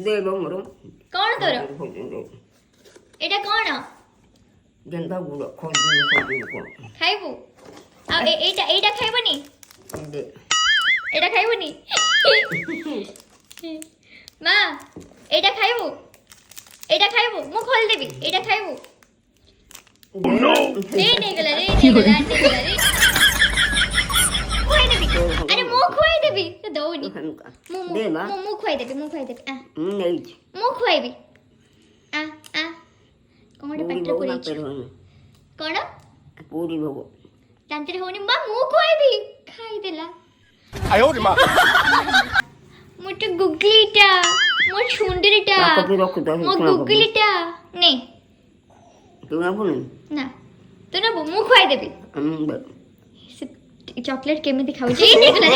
ଦେବ ମୋର କଣ ତୋର ଏଇଟା କଣ ଯେନ୍ତା ଗୁଡ଼ ଖୋଜିବୁ କଣ ଖାଇବୁ ଆଉ ଏଇଟା ଏଇଟା ଖାଇବନି ଦେ ଏଇଟା ଖାଇବନି ମା ଏଇଟା ଖାଇବୁ ମୁଁ ଖୋଲିଦେବି ଏଇଟା ଖାଇବୁ ନେଇଗଲା ଖୁଆଇଦେବି ଆରେ ମୁଁ ଖୁଆଇଦେବି ସେ ଦଉନି ମୁଁ ଖୁଆଇଦେବି ମୁଁ ନେଇଛି ଖୁଆଇବି ଆ ଆ କଣ ଗୋଟେ ପାଟିରେ ପୁରେଇଛି କଣ ପୁରୀ ଭୋଗ ଦାନ୍ତରେ ହଉନି ମା ମୁଁ ଖୁଆଇବି ଖାଇଦେଲା ମୋ ତ ଗୁଗଲିଟା ମୋ ଛୁଣ୍ଡିଟା ମୋ ଗୁଗଲିଟା ନେ ତୁ ନବୁନି ନା ତୁ ନବୁ ମୁଁ ଖୁଆଇଦେବି ଚକଲେଟ୍ କେମିତି ଖାଉଛି ନେଇଗଲା